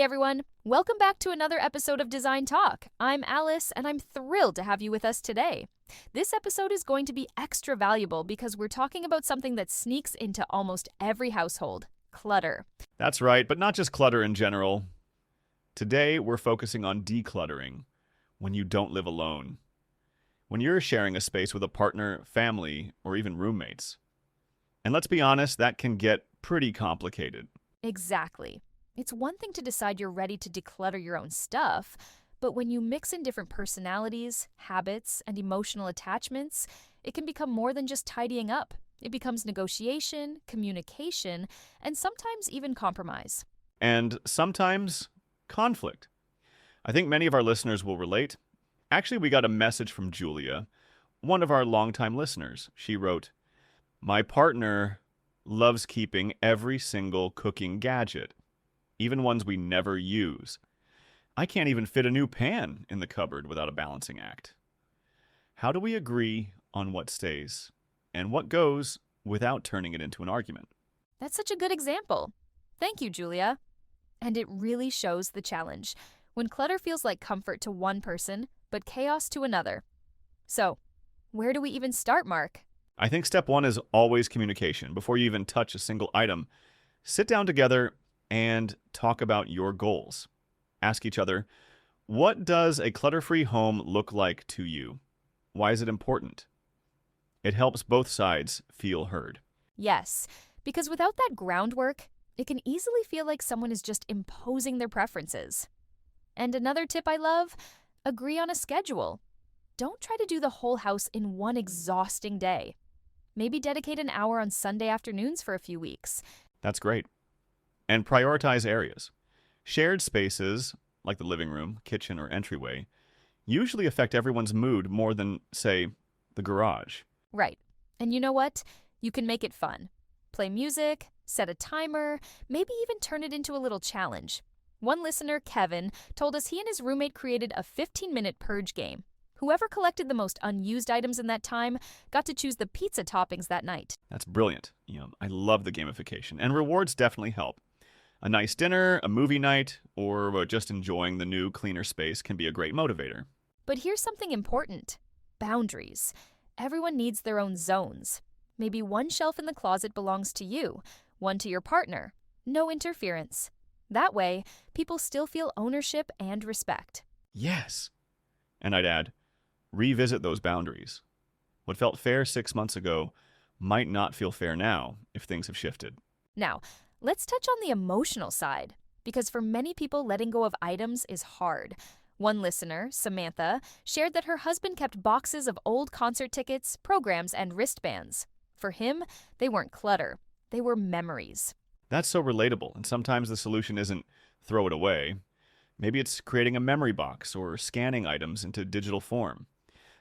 everyone. Welcome back to another episode of Design Talk. I'm Alice, and I'm thrilled to have you with us today. This episode is going to be extra valuable because we're talking about something that sneaks into almost every household: clutter. That's right, but not just clutter in general. Today, we're focusing on decluttering when you don't live alone. When you're sharing a space with a partner, family, or even roommates. And let's be honest, that can get pretty complicated. Exactly. It's one thing to decide you're ready to declutter your own stuff, but when you mix in different personalities, habits, and emotional attachments, it can become more than just tidying up. It becomes negotiation, communication, and sometimes even compromise. And sometimes conflict. I think many of our listeners will relate. Actually, we got a message from Julia, one of our longtime listeners. She wrote, "My partner loves keeping every single cooking gadget, even ones we never use. I can't even fit a new pan in the cupboard without a balancing act. How do we agree on what stays and what goes without turning it into an argument?" That's such a good example. Thank you, Julia. And it really shows the challenge when clutter feels like comfort to one person, but chaos to another. So, where do we even start, Mark? I think step one is always communication. Before you even touch a single item, sit down together and talk about your goals. Ask each other, what does a clutter-free home look like to you? Why is it important? It helps both sides feel heard. Yes, because without that groundwork, it can easily feel like someone is just imposing their preferences. And another tip I love, agree on a schedule. Don't try to do the whole house in one exhausting day. Maybe dedicate an hour on Sunday afternoons for a few weeks. That's great. And prioritize areas. Shared spaces, like the living room, kitchen, or entryway, usually affect everyone's mood more than, say, the garage. Right. And you know what? You can make it fun. Play music, set a timer, maybe even turn it into a little challenge. One listener, Kevin, told us he and his roommate created a 15-minute purge game. Whoever collected the most unused items in that time got to choose the pizza toppings that night. That's brilliant. I love the gamification. And rewards definitely help. A nice dinner, a movie night, or just enjoying the new, cleaner space can be a great motivator. But here's something important: boundaries. Everyone needs their own zones. Maybe one shelf in the closet belongs to you, one to your partner. No interference. That way, people still feel ownership and respect. Yes. And I'd add, revisit those boundaries. What felt fair 6 months ago might not feel fair now if things have shifted. Now, let's touch on the emotional side, because for many people, letting go of items is hard. One listener, Samantha, shared that her husband kept boxes of old concert tickets, programs, and wristbands. For him, they weren't clutter. They were memories. That's so relatable, and sometimes the solution isn't throw it away. Maybe it's creating a memory box or scanning items into digital form.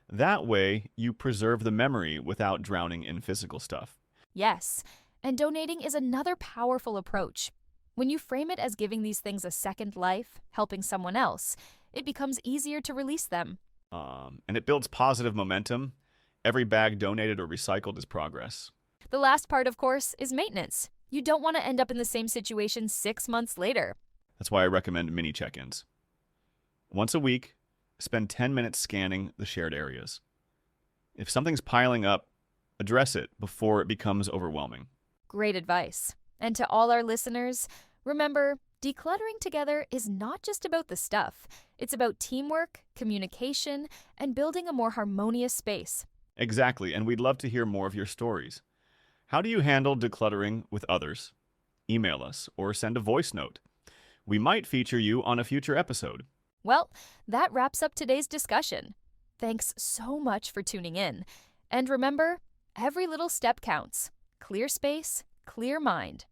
That way, you preserve the memory without drowning in physical stuff. Yes, and donating is another powerful approach. When you frame it as giving these things a second life, helping someone else, it becomes easier to release them. And it builds positive momentum. Every bag donated or recycled is progress. The last part, of course, is maintenance. You don't want to end up in the same situation 6 months later. That's why I recommend mini check-ins. Once a week, spend 10 minutes scanning the shared areas. If something's piling up, address it before it becomes overwhelming. Great advice. And to all our listeners, remember, decluttering together is not just about the stuff. It's about teamwork, communication, and building a more harmonious space. Exactly, and we'd love to hear more of your stories. How do you handle decluttering with others? Email us or send a voice note. We might feature you on a future episode. Well, that wraps up today's discussion. Thanks so much for tuning in. And remember, every little step counts. Clear space, clear mind.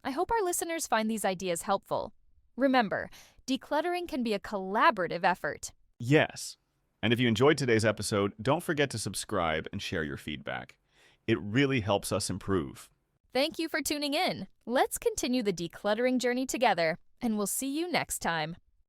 I hope our listeners find these ideas helpful. Remember, decluttering can be a collaborative effort. Yes. And if you enjoyed today's episode, don't forget to subscribe and share your feedback. It really helps us improve. Thank you for tuning in. Let's continue the decluttering journey together, and we'll see you next time.